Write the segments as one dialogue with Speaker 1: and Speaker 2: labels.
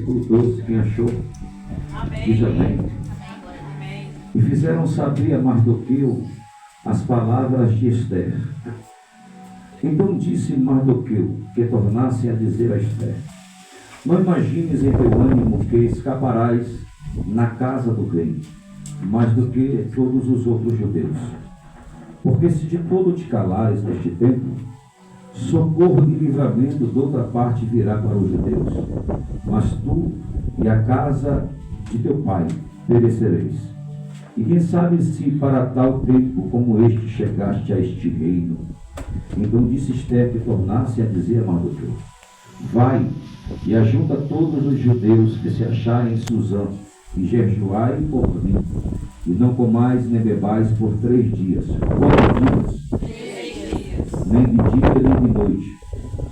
Speaker 1: versículo 12, quem achou? Diz amém. E fizeram saber a Mardoqueu as palavras de Esther. Então disse Mardoqueu que tornassem a dizer a Esther: não imagines em teu ânimo que escaparás na casa do rei, mais do que todos os outros judeus. Porque se de todo te calares neste tempo, socorro e livramento de outra parte virá para os judeus. Mas tu e a casa de teu pai perecereis. E quem sabe se para tal tempo como este chegaste a este reino. Então disse Esther que tornasse a dizer a Mardoqueu: vai e ajunta todos os judeus que se acharem em Susã, e jejuai por mim, e não comais nem bebais por 3 dias. Quantos dias?
Speaker 2: 3 dias.
Speaker 1: Nem de dia nem de noite.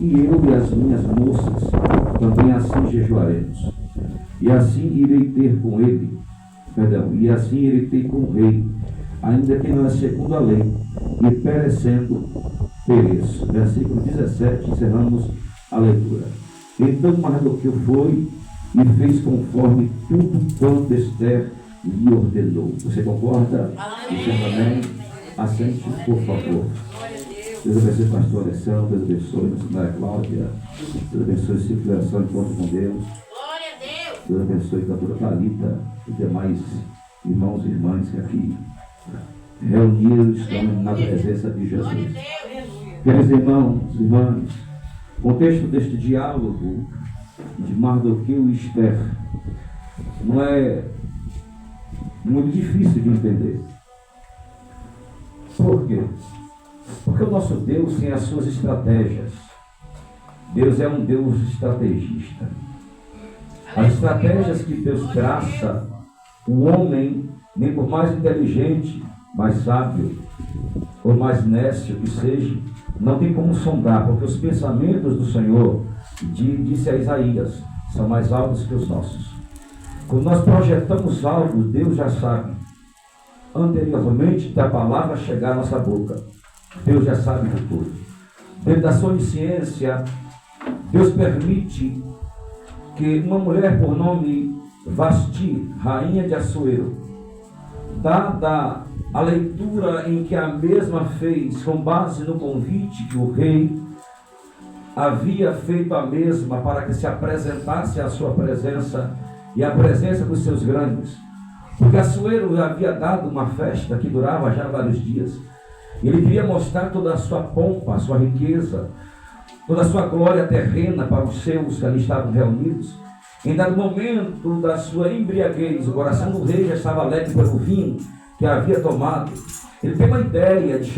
Speaker 1: E eu e as minhas moças também assim jejuaremos. E assim irei ter com ele, e assim irei ter com o rei, ainda que não é segundo a lei, e perecendo pereço. Versículo 17, encerramos a leitura. Então Mardoqueu foi e fez conforme tudo quanto Esther lhe ordenou. Você concorda? Diz amém. Assente, por favor. Deus abençoe o pastor Alessandro, Deus abençoe a missionária Cláudia, Deus abençoe o ciclo de oração encontro com Deus. Deus abençoe a cantora Thalita e demais irmãos e irmãs que aqui reunidos estão na presença de Jesus. Queridos irmãos e irmãs, o contexto deste diálogo de Mardoqueu e Esther não é muito difícil de entender. Por quê? Porque o nosso Deus tem as suas estratégias. Deus é um Deus estrategista. As estratégias que Deus traça, o homem, nem por mais inteligente, mais sábio ou mais nécio que seja, não tem como sondar, porque os pensamentos do Senhor, disse a Isaías, são mais altos que os nossos. Quando nós projetamos algo, Deus já sabe, anteriormente da palavra chegar à nossa boca. Deus já sabe de tudo. Dentro da sua onisciência, Deus permite que uma mulher por nome Vasti, rainha de Assuero, dada a leitura em que a mesma fez, com base no convite que o rei havia feito a mesma para que se apresentasse à sua presença e à presença dos seus grandes, porque Assuero havia dado uma festa que durava já vários dias. Ele queria mostrar toda a sua pompa, a sua riqueza, toda a sua glória terrena para os seus que ali estavam reunidos. Em dado momento da sua embriaguez, o coração do rei já estava alegre pelo vinho que havia tomado. Ele teve uma ideia de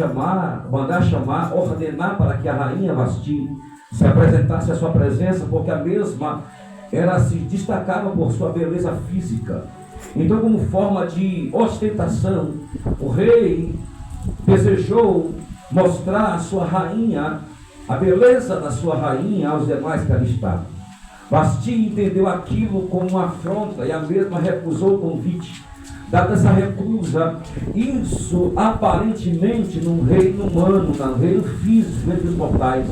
Speaker 1: mandar chamar, ordenar para que a rainha Vasti se apresentasse à sua presença, porque a mesma ela se destacava por sua beleza física. Então, como forma de ostentação, o rei desejou mostrar a sua rainha, a beleza da sua rainha aos demais que ali estavam. Vasti entendeu aquilo como uma afronta e a mesma recusou o convite. Dada essa recusa, isso aparentemente num reino humano, num reino físico entre os mortais,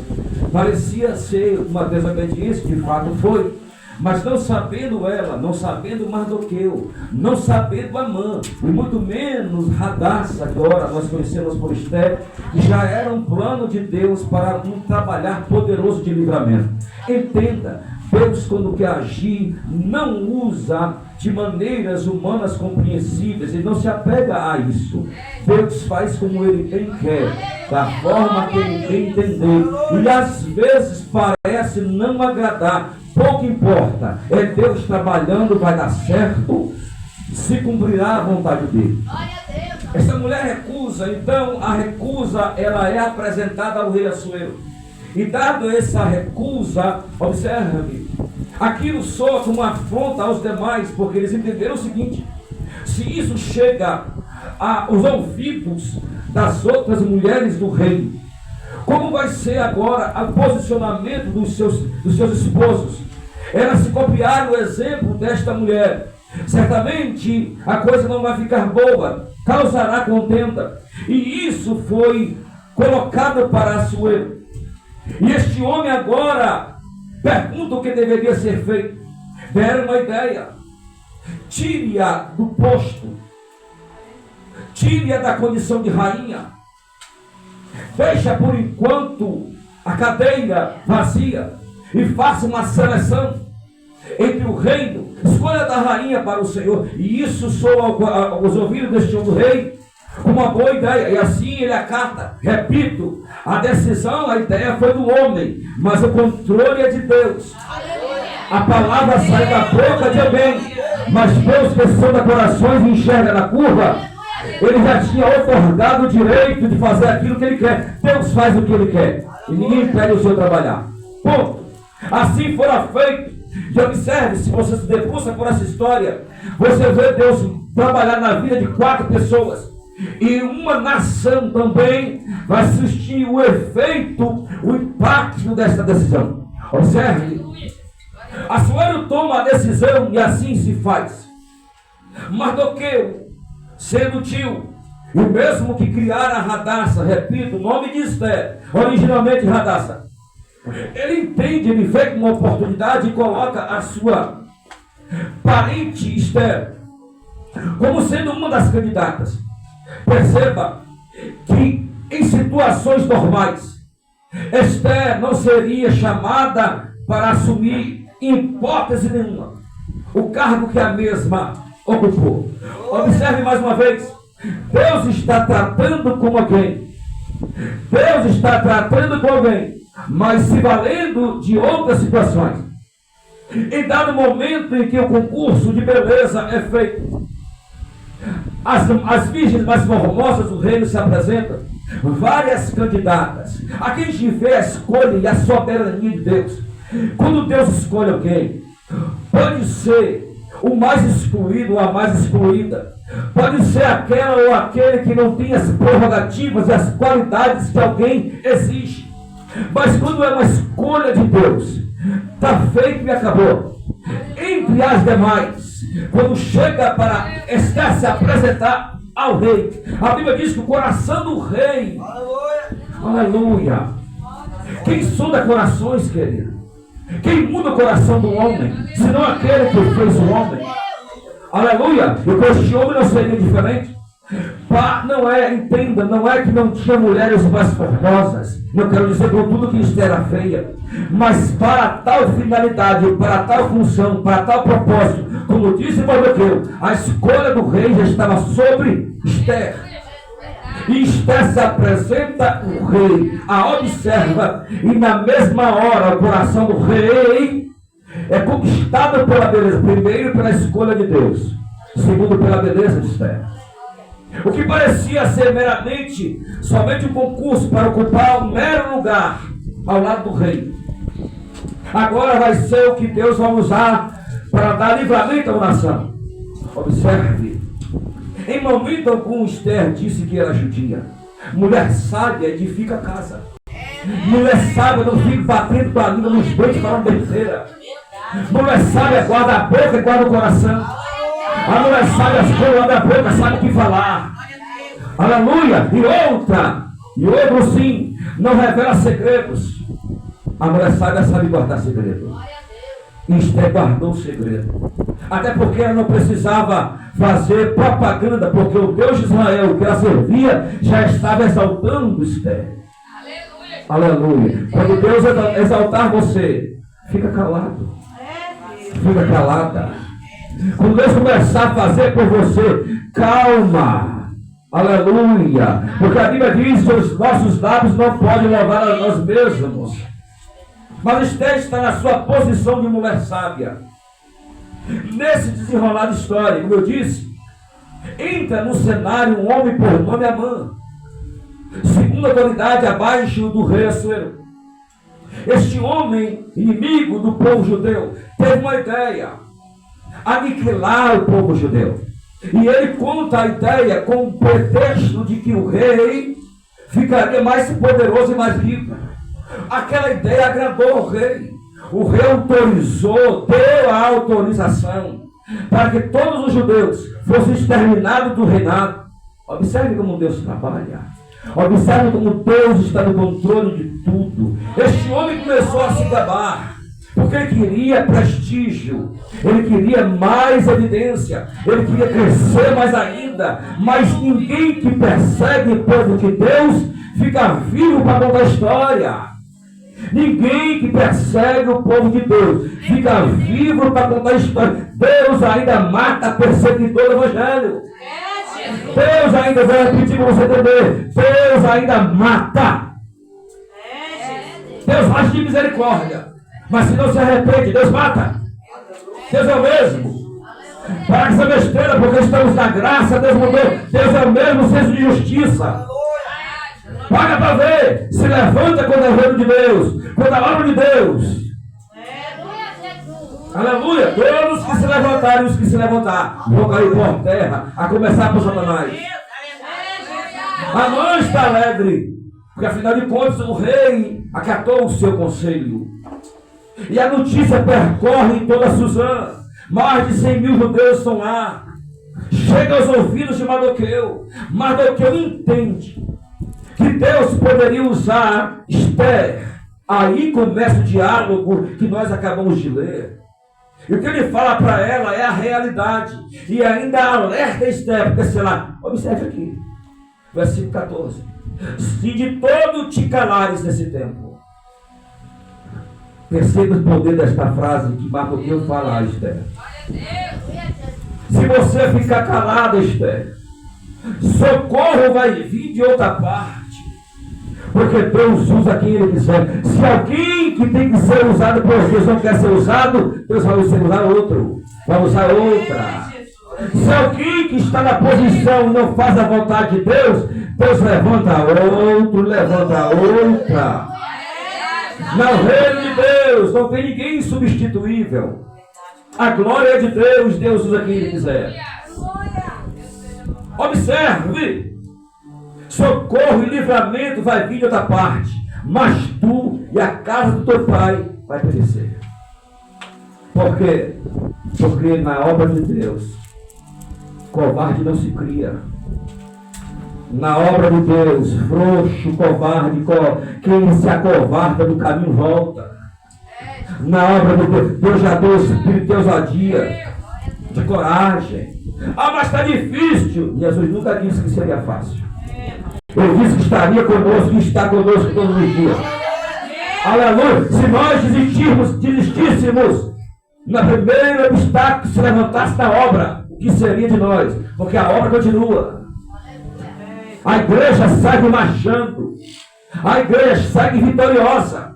Speaker 1: parecia ser uma desobediência, de fato foi. Mas não sabendo ela, não sabendo Mardoqueu, não sabendo Amã, e muito menos Hadassah, agora nós conhecemos por Esther, já era um plano de Deus para um trabalhar poderoso de livramento. Entenda, Deus, quando quer agir, não usa de maneiras humanas compreensíveis, ele não se apega a isso. Deus faz como ele bem quer, da forma que ele bem entender, e às vezes parece não agradar. Pouco importa, é Deus trabalhando, vai dar certo, se cumprirá a vontade dele. Essa mulher recusa, então a recusa ela é apresentada ao rei Assuero. E dado essa recusa, observe, aquilo soa como uma afronta aos demais, porque eles entenderam o seguinte: se isso chega aos ouvidos das outras mulheres do rei, como vai ser agora o posicionamento dos seus esposos? Elas se copiaram o exemplo desta mulher. Certamente a coisa não vai ficar boa, causará contenda. E isso foi colocado para Assuero. E este homem agora pergunta o que deveria ser feito. deram uma ideia. Tire-a do posto. Tire-a da condição de rainha. Deixa por enquanto a cadeira vazia e faça uma seleção entre o reino. Escolha da rainha para o Senhor. E isso soa aos ouvidos deste homem rei uma boa ideia. E assim ele acata. Repito, a decisão, a ideia foi do homem, mas o controle é de Deus. A palavra sai da boca de alguém, mas Deus, que sonda corações e enxerga na curva, ele já tinha otorgado o direito de fazer aquilo que ele quer. Deus faz o que ele quer e ninguém impede o seu trabalhar. Ponto. Assim fora feito. E observe, se você se debruça por essa história, você vê Deus trabalhar na vida de 4 pessoas. E uma nação também vai assistir o efeito, o impacto dessa decisão. Observe. Assuero toma a decisão e assim se faz. Mardoqueu, sendo tio, e o mesmo que criara Radassa, repito, o nome de Esther, originalmente Radassa, ele entende, ele vê uma oportunidade e coloca a sua parente Esther como sendo uma das candidatas. Perceba que em situações normais, Esther não seria chamada para assumir, em hipótese nenhuma, o cargo que a mesma ocupou. Observe mais uma vez. Deus está tratando com alguém. Deus está tratando com alguém, mas se valendo de outras situações. Em dado momento em que o concurso de beleza é feito, as virgens mais formosas do reino se apresentam, várias candidatas. Aqui a gente vê a escolha e a soberania de Deus. Quando Deus escolhe alguém, pode ser o mais excluído ou a mais excluída, pode ser aquela ou aquele que não tem as prerrogativas e as qualidades que alguém exige. Mas quando é uma escolha de Deus, está feito e acabou. Entre as demais, quando chega para Esther se apresentar ao rei, a Bíblia diz que o coração do rei, aleluia, quem sonda corações, querido? Quem muda o coração do homem, senão aquele que fez o homem? Aleluia! E com este homem não seria diferente. Não é, entenda, não é que não tinha mulheres mais formosas. Não quero dizer com tudo que Esther era feia. Mas para tal finalidade, para tal função, para tal propósito, como disse Mardoqueu, a escolha do rei já estava sobre Esther. E Esther se apresenta o rei, a observa, e na mesma hora o coração do rei é conquistado pela beleza, primeiro pela escolha de Deus, segundo pela beleza de Esther. O que parecia ser meramente somente um concurso para ocupar um mero lugar ao lado do rei, agora vai ser o que Deus vai usar para dar livramento à nação. Observe. Em momento algum, Esther disse que era judia. Mulher sábia edifica a casa. Mulher sábia não fica batendo com a língua nos dentes falando besteira. Mulher sábia guarda a boca e guarda o coração. A mulher sábia abre a boca, sabe o que falar. Aleluia! E outro sim, não revela segredos. A mulher sábia sabe guardar segredos. E Esther guardou o segredo. Até porque ela não precisava fazer propaganda, porque o Deus de Israel que ela servia já estava exaltando Esther. Aleluia. Quando Deus exaltar você, fica calado. Fica calada. Quando Deus começar a fazer por você, calma. Aleluia. Porque a Bíblia diz que os nossos lábios não podem louvar a nós mesmos. Mas Esther está na sua posição de mulher sábia. Nesse desenrolar de história, como eu disse, entra no cenário um homem por nome Amã, segunda autoridade abaixo do rei Assuero. Este homem, inimigo do povo judeu, teve uma ideia: aniquilar o povo judeu. E ele conta a ideia com o pretexto de que o rei ficaria mais poderoso e mais rico. Aquela ideia agradou ao rei. O rei autorizou, deu a autorização para que todos os judeus fossem exterminados do reinado. Observe como Deus trabalha. Observe como Deus está no controle de tudo. Este homem começou a se gabar. Porque ele queria prestígio, ele queria mais evidência, ele queria crescer mais ainda. Mas ninguém que persegue o povo de Deus fica vivo para contar a história. Ninguém que persegue o povo de Deus fica vivo para contar a história. Deus ainda mata perseguidor do Evangelho. Deus ainda, vai repetir para você entender, Deus ainda mata. Deus age de misericórdia, mas se não se arrepende, Deus mata. Deus é o mesmo. Para essa besteira, porque estamos na graça, Deus mudou. Deus é o mesmo senso de justiça. Paga para ver. Se levanta quando é o reino de Deus, quando é a obra de Deus. Aleluia. Todos que se levantarem, os que se levantar, vão cair por terra, a começar por Satanás. A mãe está alegre, porque afinal de contas o rei acatou o seu conselho. E a notícia percorre em toda Suzã. Mais de 100 mil judeus estão lá. Chega aos ouvidos de Mardoqueu. Mardoqueu entende que Deus poderia usar Esther. Aí começa o diálogo que nós acabamos de ler. E o que ele fala para ela é a realidade. E ainda alerta Esther, porque sei lá, observe aqui, versículo 14. Se de todo te calares nesse tempo. Perceba o poder desta frase que Mardoqueu fala a Esther. Se você ficar calado, Esther, socorro vai vir de outra parte. Porque Deus usa quem Ele quiser. Se alguém que tem que ser usado por Deus não quer ser usado, Deus vai usar outro. Vai usar outra. Se alguém que está na posição e não faz a vontade de Deus, Deus levanta outro, levanta outra. No reino de Deus não tem ninguém insubstituível. A glória é de Deus, Deus usa quem Ele quiser. Observe. Socorro e livramento vai vir de outra parte, mas tu e a casa do teu pai vai perecer. Por quê? Porque na obra de Deus, covarde não se cria. Na obra de Deus, frouxo, covarde, quem se acovarda do caminho volta. Na obra de Deus, Deus já deu o espírito de ousadia, de coragem. Ah, mas está difícil. Jesus nunca disse que seria fácil. Ele disse que estaria conosco e está conosco todos os dias. Aleluia. Se nós desistíssemos na primeira obstáculo que se levantasse na obra, o que seria de nós? Porque a obra continua. A igreja segue marchando. A igreja segue vitoriosa.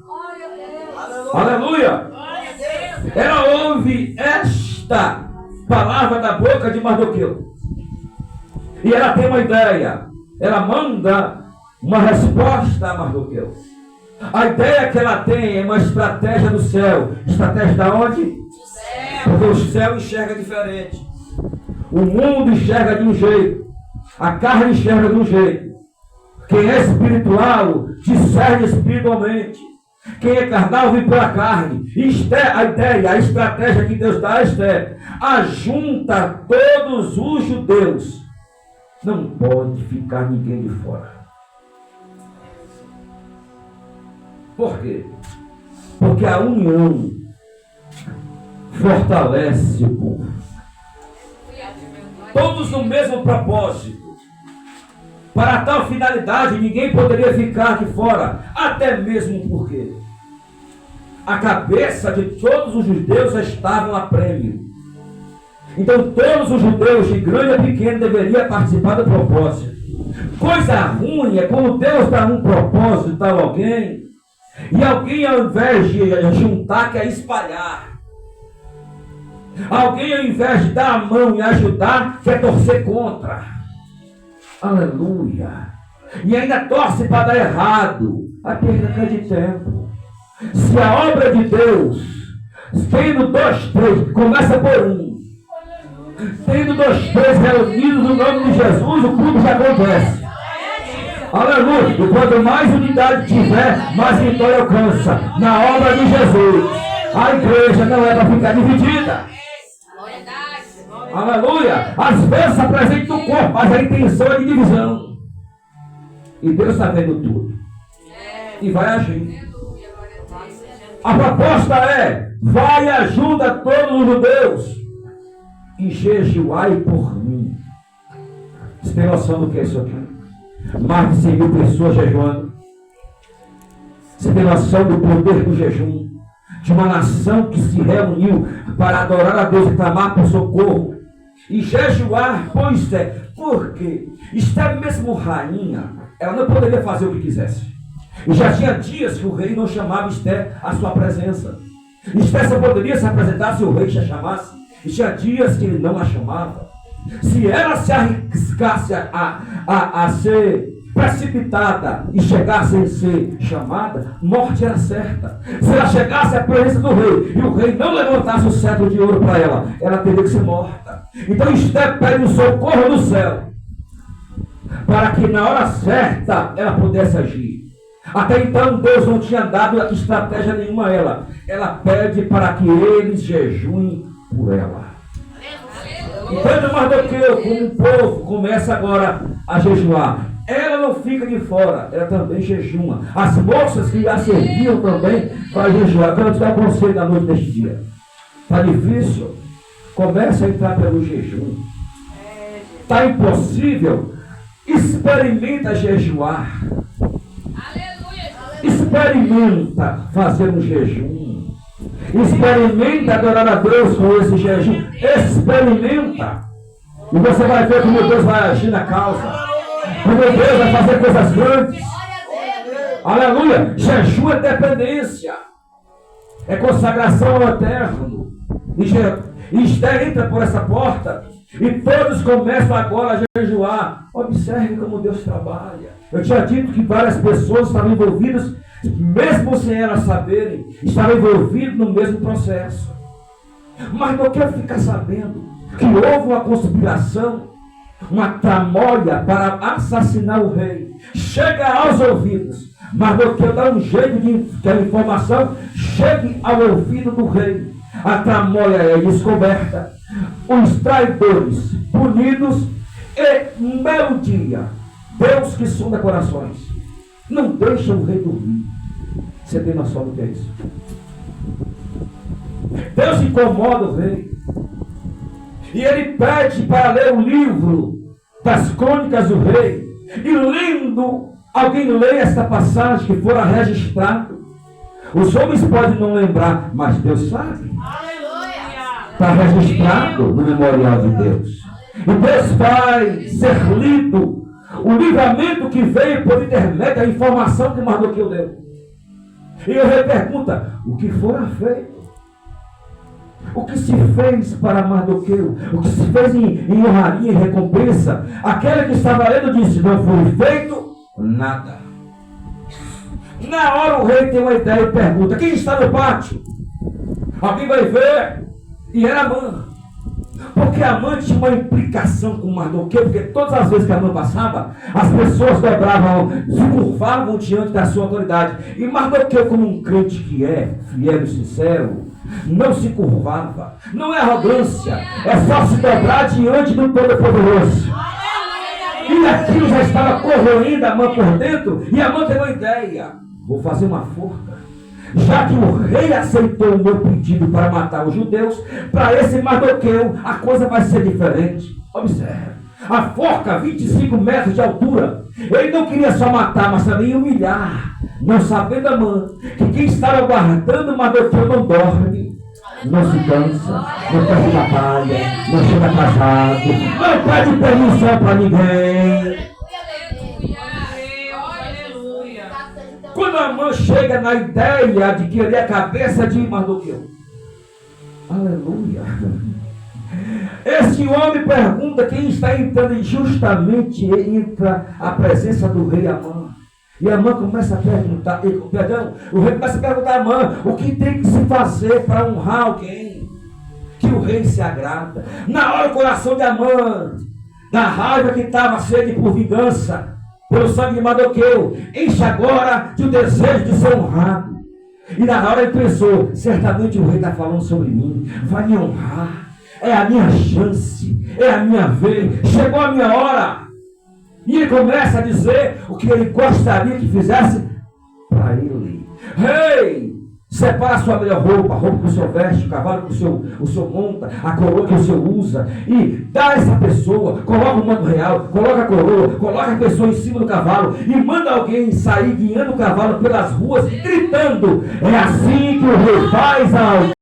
Speaker 1: Aleluia. Ela ouve esta palavra da boca de Mardoqueu. E ela tem uma ideia. Ela manda uma resposta a Mardoqueu. A ideia que ela tem é uma estratégia do céu. Estratégia da onde? Do céu. Porque o céu enxerga diferente. O mundo enxerga de um jeito. A carne enxerga de um jeito. Quem é espiritual discerne espiritualmente. Quem é carnal vive pela carne. A ideia, a estratégia que Deus dá a Esther, ajunta todos os judeus. Não pode ficar ninguém de fora. Por quê? Porque a união fortalece o povo. Todos no mesmo propósito. Para tal finalidade, ninguém poderia ficar de fora. Até mesmo porque a cabeça de todos os judeus estavam a prêmio. Então todos os judeus, de grande a pequeno, deveriam participar do propósito. Coisa ruim é quando Deus dá um propósito a alguém, e alguém, ao invés de juntar, quer espalhar. Alguém, ao invés de dar a mão e ajudar, quer torcer contra. Aleluia. E ainda torce para dar errado. A perda de tempo. Se a obra de Deus, tendo 2, 3, começa por um. Tendo 2, 3 reunidos no nome de Jesus, o culto já acontece. Aleluia. E quanto mais unidade tiver, mais vitória alcança. Na obra de Jesus. A igreja não é para ficar dividida. Aleluia. Às vezes apresenta o corpo, mas a intenção é de divisão. E Deus está vendo tudo. E vai agir. A proposta é: vai e ajuda todos os judeus e jejuai por mim. Você tem noção do que é isso aqui? Mais de 100 mil pessoas jejuando. Você tem noção do poder do jejum? De uma nação que se reuniu para adorar a Deus e clamar por socorro. E jejuar, pois é, porque Esther, mesmo rainha, ela não poderia fazer o que quisesse. E já tinha dias que o rei não chamava Esther à sua presença. Esther só poderia se apresentar se o rei já chamasse. E tinha dias que ele não a chamava. Se ela se arriscasse a ser precipitada e chegasse a ser chamada, morte era certa. Se ela chegasse à presença do rei e o rei não levantasse o cetro de ouro para ela, ela teria que ser morta. Então Esther pede o socorro do céu para que na hora certa ela pudesse agir. Até então Deus não tinha dado estratégia nenhuma a ela. Ela pede para que eles jejuem por ela. Então Mardoqueu, como o povo, começa agora a jejuar. Ela não fica de fora, ela também jejuma. As moças que a serviam também para jejuar. Então eu te dou um conselho da noite deste dia. Está difícil? Comece a entrar pelo jejum. Está impossível? Experimenta jejuar. Experimenta fazer um jejum. Experimenta adorar a Deus com esse jejum. Experimenta. E você vai ver como Deus vai agir na causa. Como Deus vai fazer coisas grandes. Aleluia. Jejum é dependência. É consagração ao eterno. E Esther entra por essa porta. E todos começam agora a jejuar. Observe como Deus trabalha. Eu tinha dito que várias pessoas estavam envolvidas, mesmo sem elas saberem, estavam envolvidas no mesmo processo. Mas não quero ficar sabendo que houve uma conspiração, uma tramóia para assassinar o rei. Chega aos ouvidos, mas não quero dar um jeito de que a informação chegue ao ouvido do rei. A tramóia é descoberta, os traidores punidos e um belo dia, Deus que sonda corações, não deixa o rei dormir. Você tem noção do que é isso? Deus incomoda o rei. E ele pede para ler o livro das crônicas do rei. E lendo, alguém lê esta passagem que fora registrado. Os homens podem não lembrar, mas Deus sabe. Está registrado no memorial de Deus. E Deus vai ser lido o livramento que veio por intermédio da informação que Mardoqueu deu. E o rei pergunta: o que fora feito? O que se fez para Mardoqueu? O que se fez em honraria e recompensa? Aquele que estava lendo disse: não foi feito nada. Na hora o rei tem uma ideia e pergunta: quem está no pátio? Alguém vai ver. E era Amã. Porque Amã tinha uma implicação com Mardoqueu, porque todas as vezes que Amã passava, as pessoas dobravam, se curvavam diante da sua autoridade. E Mardoqueu, como um crente que é, fiel e sincero, não se curvava. Não é arrogância, é só se dobrar diante do Todo-Poderoso. E aquilo já estava corroendo Amã por dentro, e Amã teve uma ideia: vou fazer uma forca. Já que o rei aceitou o meu pedido para matar os judeus, para esse Mardoqueu a coisa vai ser diferente. Observe, a forca 25 metros de altura. Ele não queria só matar, mas também humilhar. Não sabendo Amã que quem estava guardando Mardoqueu não dorme, não se cansa, não perde batalha, não chega atrasado, não pede permissão para ninguém. Quando Amã chega na ideia de querer a cabeça de Mardoqueu, aleluia, esse homem pergunta quem está entrando, e justamente entra a presença do rei Amã. E Amã começa a perguntar, o rei começa a perguntar a Amã o que tem que se fazer para honrar alguém, que o rei se agrada. Na hora o coração de Amã, da raiva que estava sede por vingança, pelo sangue de Mardoqueu, enche agora de um desejo de ser honrado. E na hora ele pensou: certamente o rei está falando sobre mim, vai me honrar, é a minha chance, é a minha vez, chegou a minha hora. E ele começa a dizer o que ele gostaria que fizesse para ele. Rei, Separa a sua melhor roupa, a roupa que o senhor veste, o cavalo que o senhor monta, a coroa que o senhor usa, e dá a essa pessoa, coloca o manto real, coloca a coroa, coloca a pessoa em cima do cavalo e manda alguém sair guiando o cavalo pelas ruas, gritando. É assim que o rei faz ao